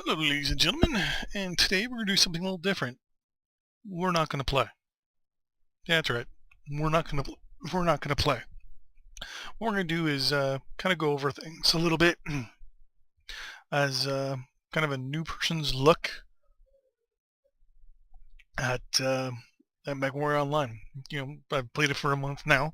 Hello, ladies and gentlemen, and today we're going to do something a little different. We're not going to play. Yeah, that's right. We're not going to play. What we're going to do is kind of go over things a little bit as kind of a new person's look at MechWarrior Online. I've played it for a month now,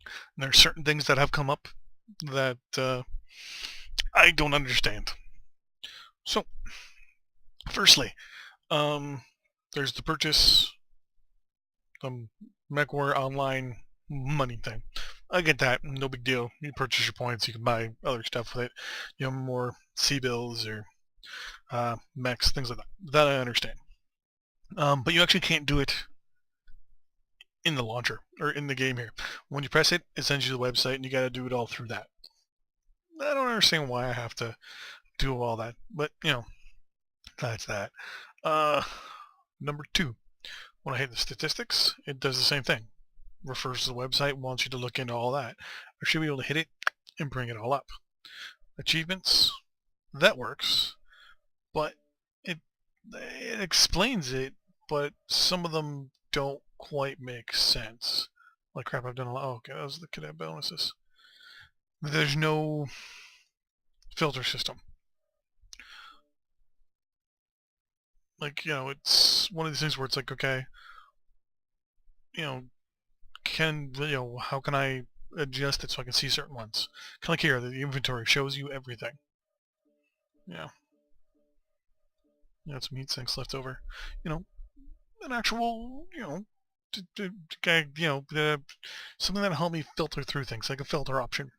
and there are certain things that have come up that I don't understand. So, firstly, there's the purchase MechWarrior Online money thing. I get that, no big deal. You purchase your points, you can buy other stuff with it. More C-bills or mechs, things like that. That I understand. But you actually can't do it in the launcher or in the game here. When you press it, it sends you to the website, and you got to do it all through that. I don't understand why I have to do all that, but that's that. Number 2. When I hit the statistics, it does the same thing. Refers to the website, wants you to look into all that. I should be able to hit it and bring it all up. Achievements, that works, but it explains it, but some of them don't quite make sense. Like crap, I've done a lot. Oh, okay, those are the cadet bonuses. There's no filter system. Like, it's one of these things where it's like, okay, how can I adjust it so I can see certain ones? Kind of like here, the inventory shows you everything. Yeah. Some heat sinks left over. An actual, something that'll help me filter through things, like a filter option.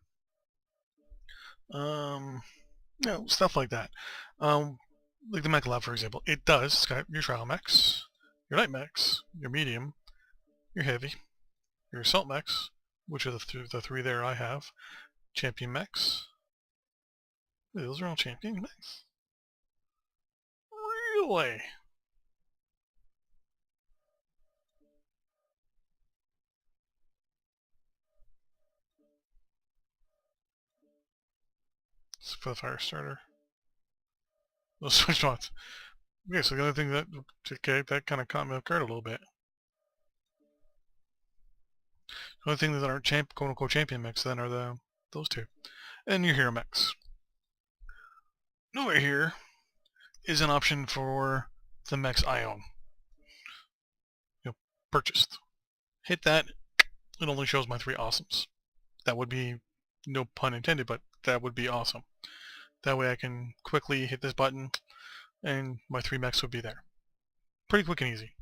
Stuff like that. Like the mech lab, for example. It does. It's got your trial mechs, your light mechs, your medium, your heavy, your assault mechs, which are the three there I have. Champion mechs. Those are all champion mechs? Really? It's for the fire starter. Those switch mods. Okay, so the other thing that kind of caught me off guard a little bit. The only thing that aren't quote-unquote champion mechs then are those two. And your hero mechs. Nowhere here is an option for the mechs I own. Purchased. Hit that, it only shows my 3 awesomes. That would be, no pun intended, but that would be awesome. That way I can quickly hit this button and my 3 mechs would be there. Pretty quick and easy.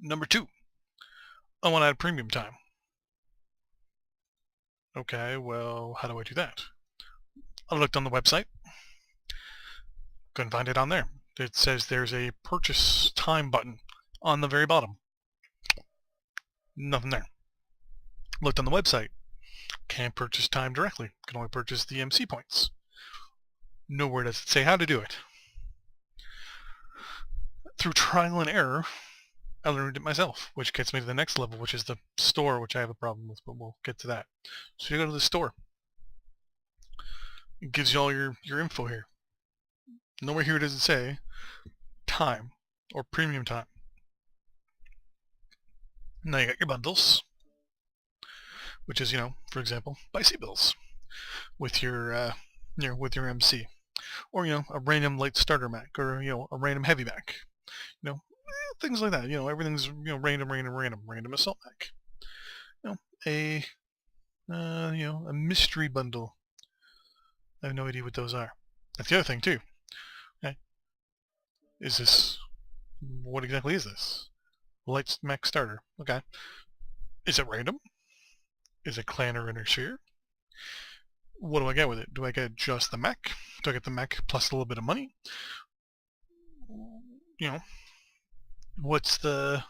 Number 2, I want to add premium time. Okay, well, how do I do that? I looked on the website. Couldn't find it on there. It says there's a purchase time button on the very bottom. Nothing there. Looked on the website. Can't purchase time directly. Can only purchase the MC points. Nowhere does it say how to do it. Through trial and error, I learned it myself, which gets me to the next level, which is the store, which I have a problem with, but we'll get to that. So you go to the store. It gives you all your info here. Nowhere here does it say time or premium time. Now you got your bundles, which is, for example, buy C-bills with your MC, or a random light starter mech, or a random heavy mech, things like that. Everything's random assault mech. A mystery bundle. I have no idea what those are. That's the other thing too. Okay. What exactly is this? Light mech starter. Okay. Is it random? Is it clan or intersphere? What do I get with it? Do I get just the mech? Do I get the mech plus a little bit of money? What's the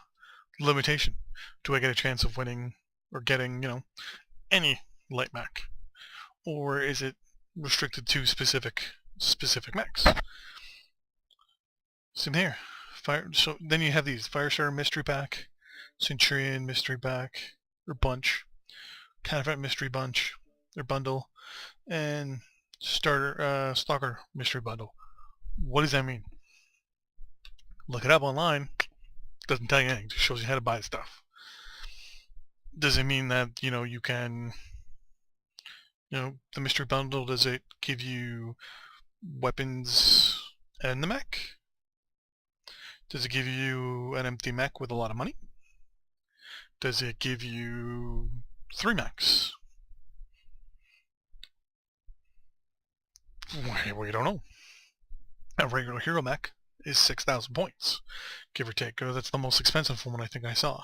limitation? Do I get a chance of winning or getting, any light mech? Or is it restricted to specific mechs? Same here. So then you have these Firestarter Mystery Pack, Centurion Mystery Pack, or Bunch, Counterfeit Mystery Bunch, or Bundle, and Stalker Mystery Bundle. What does that mean? Look it up online. Doesn't tell you anything. Just shows you how to buy stuff. Does it mean that, you can, the mystery bundle, does it give you weapons and the mech? Does it give you an empty mech with a lot of money? Does it give you 3 mechs? We don't know. A regular hero mech is 6,000 points, give or take. That's the most expensive one I think I saw.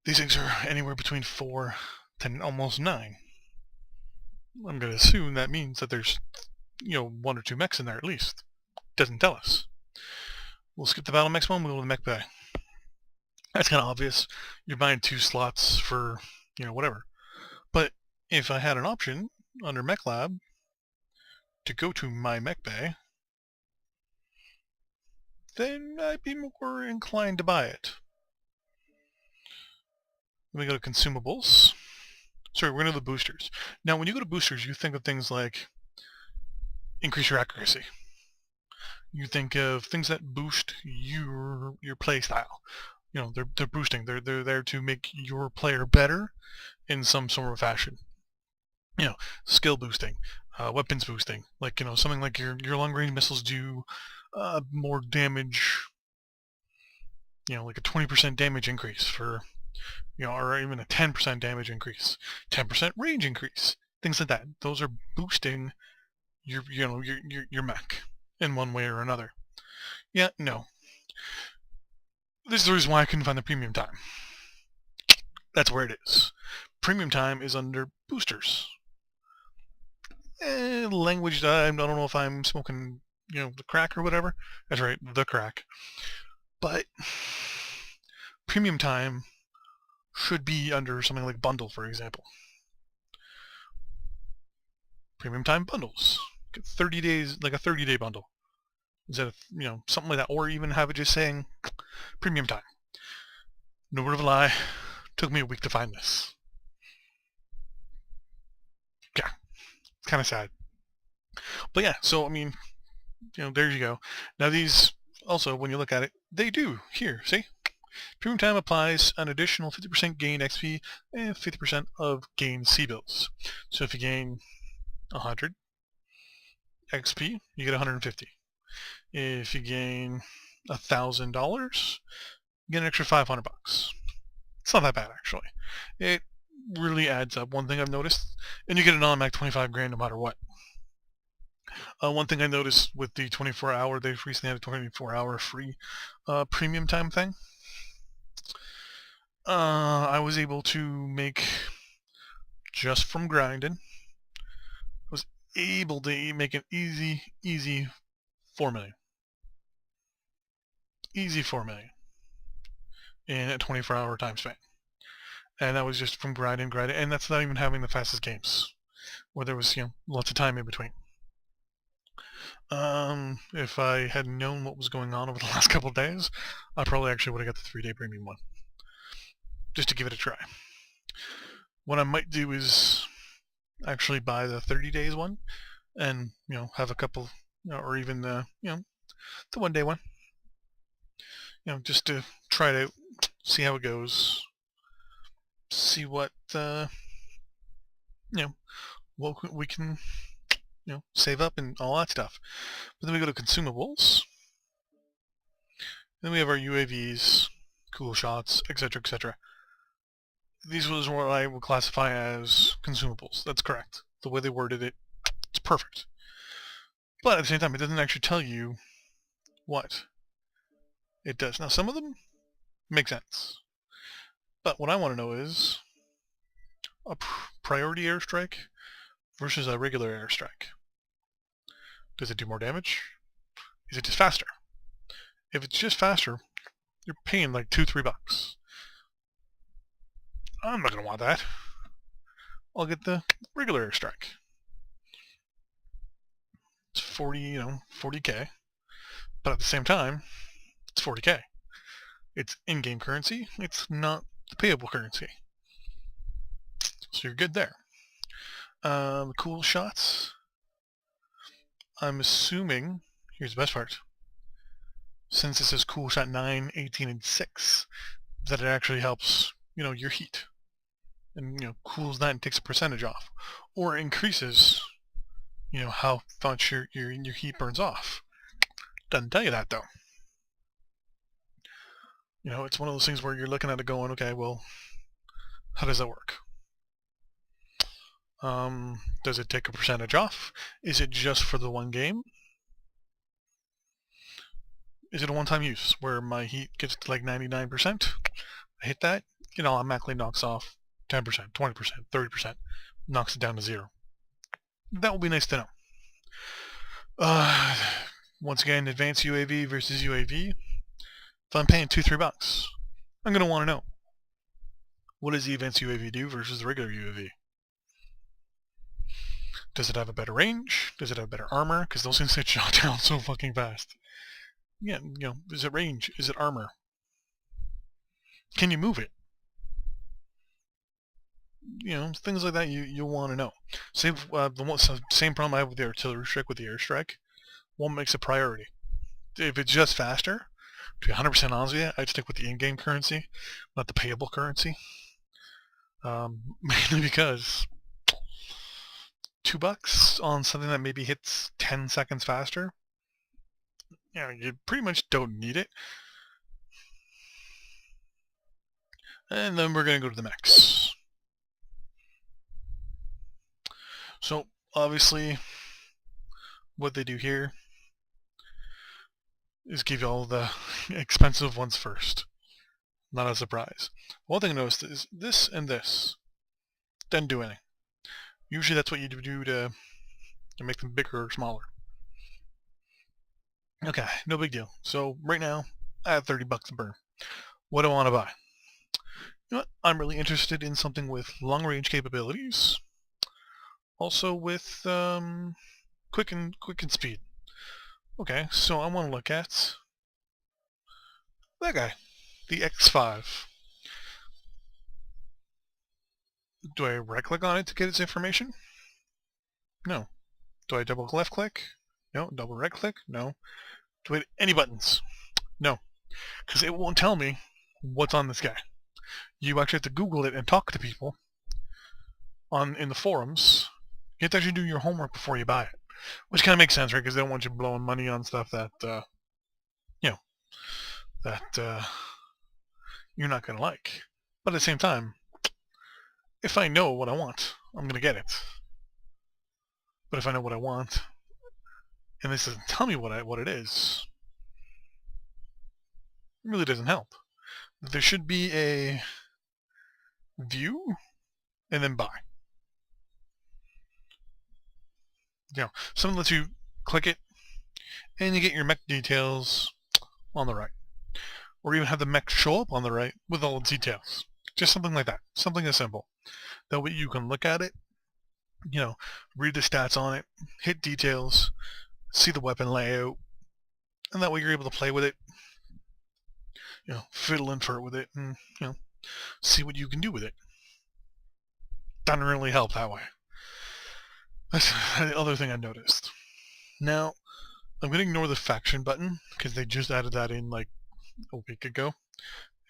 These things are anywhere between 4 to almost 9. I'm going to assume that means that there's, 1 or 2 mechs in there at least. Doesn't tell us. We'll skip the battle mechs one, we'll go to the mech bay. That's kind of obvious. You're buying 2 slots for, whatever. But if I had an option under Mech Lab to go to my mech bay, then I'd be more inclined to buy it. Let me go to consumables. Sorry, we're going to the boosters. Now, when you go to boosters, you think of things like increase your accuracy. You think of things that boost your play style. They're boosting. They're there to make your player better in some sort of fashion. Skill boosting, weapons boosting. Like something like your long range missiles do more damage. Like a 20% damage increase for, or even a 10% damage increase, 10% range increase, things like that. Those are boosting your mech in one way or another. Yeah, no. This is the reason why I couldn't find the premium time. That's where it is. Premium time is under boosters. Language, I don't know if I'm smoking, the crack or whatever. That's right, the crack. But premium time should be under something like bundle, for example. Premium time bundles. Get 30 days, like a 30-day bundle. Instead of, something like that. Or even have it just saying premium time. No word of a lie. Took me a week to find this. Yeah. It's kind of sad. But yeah, so, I mean, there you go. Now these, also, when you look at it, they do. Here, see? Premium time applies an additional 50% gain XP and 50% of gain C-bills. So if you gain 100 XP, you get 150. If you gain $1,000, you get an extra $500. It's not that bad, actually. It really adds up. One thing I've noticed, and you get an automatic 25 grand no matter what. One thing I noticed with the 24-hour, they've recently had a 24-hour free premium time thing. I was able to make, just from grinding, I was able to make an easy 4 million. Easy 4 million in a 24-hour time span. And that was just from grinding, and that's not even having the fastest games, where there was, lots of time in between. If I had known what was going on over the last couple of days, I probably actually would have got the 3-day premium one, just to give it a try. What I might do is actually buy the 30 days one, and have a couple, or even the 1-day one, just to try to see how it goes, see what what we can save up and all that stuff. But then we go to consumables. Then we have our UAVs, cool shots, etc., etc. These was what I would classify as consumables. That's correct. The way they worded it, it's perfect. But at the same time, it doesn't actually tell you what it does. Now, some of them make sense. But what I want to know is a priority airstrike versus a regular airstrike. Does it do more damage? Is it just faster? If it's just faster, you're paying like $2-3. I'm not going to want that. I'll get the regular airstrike. It's 40K. But at the same time, it's 40K. It's in-game currency. It's not the payable currency. So you're good there. The cool shots, I'm assuming here's the best part. Since this is cool shot 9, 18, and 6, that it actually helps, your heat. And, cools that and takes a percentage off. Or increases, how much your heat burns off. Doesn't tell you that, though. It's one of those things where you're looking at it going, okay, well, how does that work? Does it take a percentage off? Is it just for the one game? Is it a one-time use where my heat gets to like 99%? I hit that, automatically knocks off 10%, 20%, 30%, knocks it down to 0. That would be nice to know. Once again, advanced UAV versus UAV. If I'm paying $2-3, I'm going to want to know, what does the advanced UAV do versus the regular UAV? Does it have a better range? Does it have better armor? Because those things get shot down so fucking fast. Yeah, is it range? Is it armor? Can you move it? Things like that you'll want to know. Same problem I have with the artillery strike with the airstrike. One makes a priority. If it's just faster, to be 100% honest with you, I'd stick with the in-game currency, not the payable currency. Mainly because $2 on something that maybe hits 10 seconds faster, you pretty much don't need it. And then we're going to go to the mechs. So, obviously, what they do here is give you all the expensive ones first. Not a surprise. One thing I noticed is this and this doesn't do anything. Usually that's what you do to make them bigger or smaller. Okay, no big deal. So right now, I have $30 to burn. What do I want to buy? You know what? I'm really interested in something with long-range capabilities. Also with quick and speed. Okay, so I want to look at that guy, the X5. Do I right-click on it to get its information? No. Do I double left-click? No. Double right-click? No. Do I hit any buttons? No. Because it won't tell me what's on this guy. You actually have to Google it and talk to people in the forums. You have to actually do your homework before you buy it. Which kind of makes sense, right? Because they don't want you blowing money on stuff that, you're not going to like. But at the same time, if I know what I want, I'm going to get it. But if I know what I want, and this doesn't tell me what it is, it really doesn't help. There should be a view, and then buy. Something lets you click it, and you get your mech details on the right. Or even have the mech show up on the right with all its details. Just something like that. Something as simple. That way you can look at it, read the stats on it, hit details, see the weapon layout, and that way you're able to play with it, fiddle and flirt with it, and, see what you can do with it. Doesn't really help that way. That's the other thing I noticed. Now, I'm going to ignore the faction button, because they just added that in like a week ago,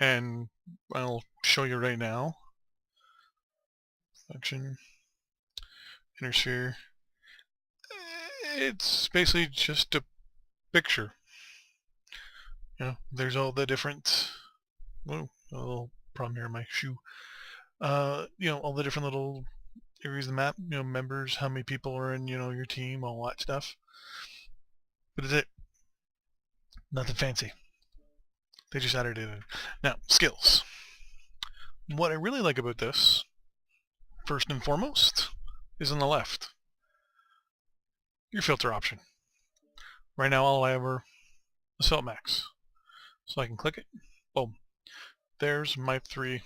and I'll show you right now. Faction, inner sphere. It's basically just a picture. There's all the different. Whoa, a little problem here in my shoe. All the different little areas of the map. Members, how many people are in, your team, all that stuff. But that's it. Nothing fancy. They just added it in. Now, skills. What I really like about this, first and foremost, is on the left. Your filter option. Right now, all I have are Assault Max. So I can click it. Boom. There's my 3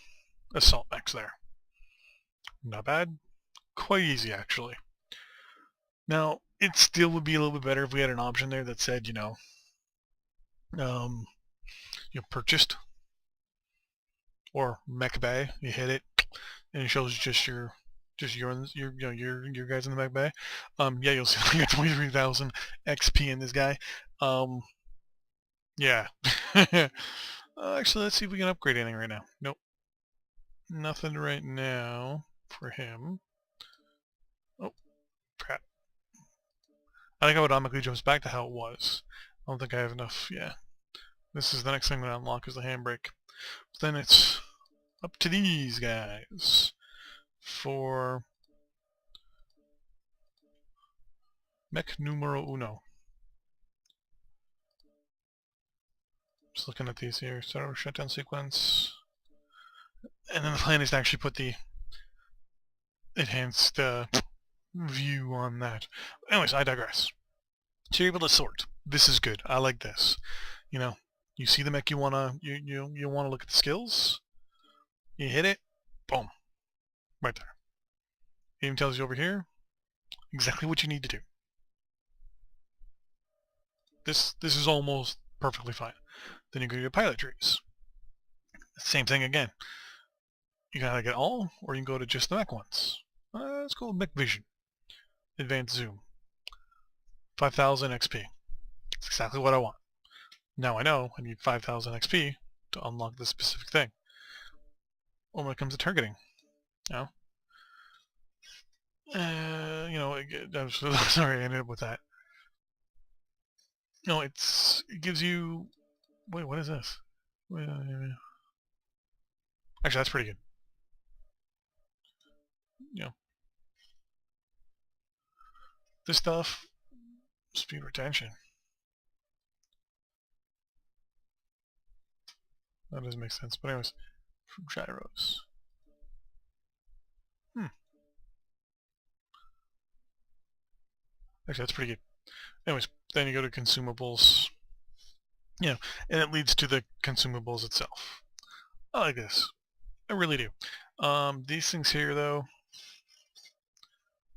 Assault Max there. Not bad. Quite easy, actually. Now, it still would be a little bit better if we had an option there that said, purchased, or mech bay. You hit it, and it shows just your guys in the mech bay. Yeah, you'll see like 23,000 XP in this guy. Yeah. Actually, let's see if we can upgrade anything right now. Nope. Nothing right now for him. Oh, crap. I think how it automatically jumps back to how it was. I don't think I have enough, yeah. This is the next thing that I unlock is the handbrake. Then it's up to these guys for Mech Numero Uno. Just looking at these here. Start over shutdown sequence. And then the plan is to actually put the enhanced view on that. Anyways, I digress. So you're able to sort. This is good. I like this. You know, you see the mech you wanna you wanna look at the skills. You hit it, boom, right there. It even tells you over here exactly what you need to do. This is almost perfectly fine. Then you go to your pilot trees. Same thing again. You gotta get all, or you can go to just the mech ones. Let's go with Mech Vision. Advanced Zoom. 5,000 XP. That's exactly what I want. Now I know I need 5,000 XP to unlock this specific thing. Or when it comes to targeting, you know, I'm sorry I ended up with that. You know, it gives you. Wait, what is this? Actually, that's pretty good. You know, this stuff, speed retention. That doesn't make sense. But anyways, gyros. Actually, that's pretty good. Anyways, then you go to consumables. You know, and it leads to the consumables itself. I like this. I really do. These things here, though,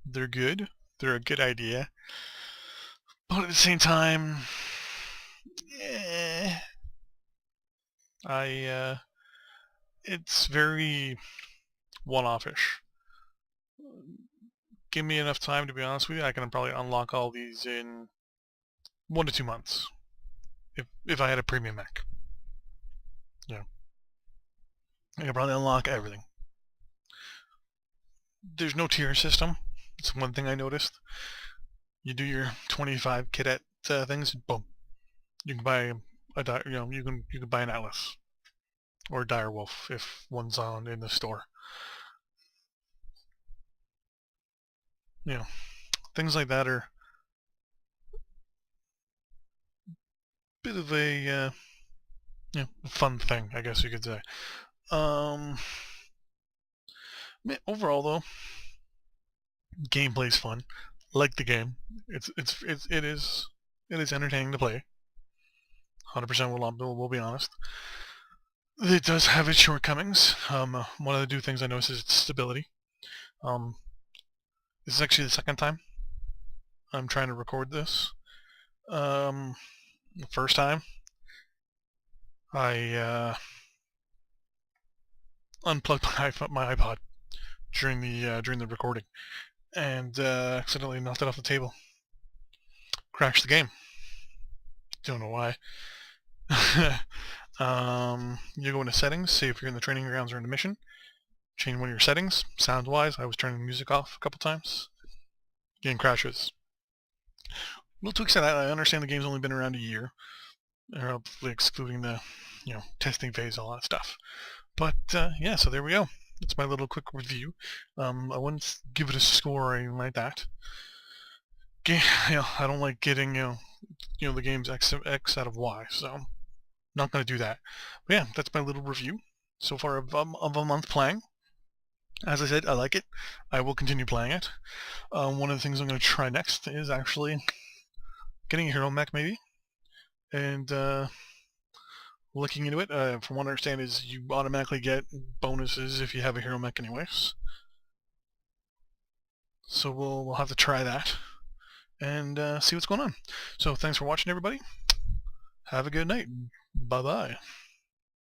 they're good. They're a good idea. But at the same time, it's very one-off-ish. Give me enough time, to be honest with you, I can probably unlock all these in 1 to 2 months. If I had a premium mech. Yeah. I could probably unlock everything. There's no tier system. It's one thing I noticed. You do your 25 cadet things, boom. You can buy you can buy an Atlas or a Direwolf if one's on in the store. You know, things like that are a bit of a fun thing, I guess you could say. Overall though, gameplay's fun. Like the game, it is entertaining to play. 100% will be honest. It does have its shortcomings. One of the things I noticed is its stability. This is actually the second time I'm trying to record this. The first time, I unplugged my iPod during the recording, and accidentally knocked it off the table. Crashed the game. Don't know why. You go into settings, see if you're in the training grounds or in the mission. Change one of your settings. Sound-wise, I was turning the music off a couple times. Game crashes. Little tweaks to that. I understand the game's only been around a year, hopefully excluding the testing phase, all that stuff. But yeah, so there we go. That's my little quick review. I wouldn't give it a score or anything like that. I don't like getting the game's X out of Y, so not going to do that. But yeah, that's my little review so far of a month playing. As I said, I like it. I will continue playing it. One of the things I'm going to try next is actually getting a hero mech, maybe, and looking into it. From what I understand, is you automatically get bonuses if you have a hero mech, anyways. So we'll have to try that and see what's going on. So thanks for watching, everybody. Have a good night. Bye-bye.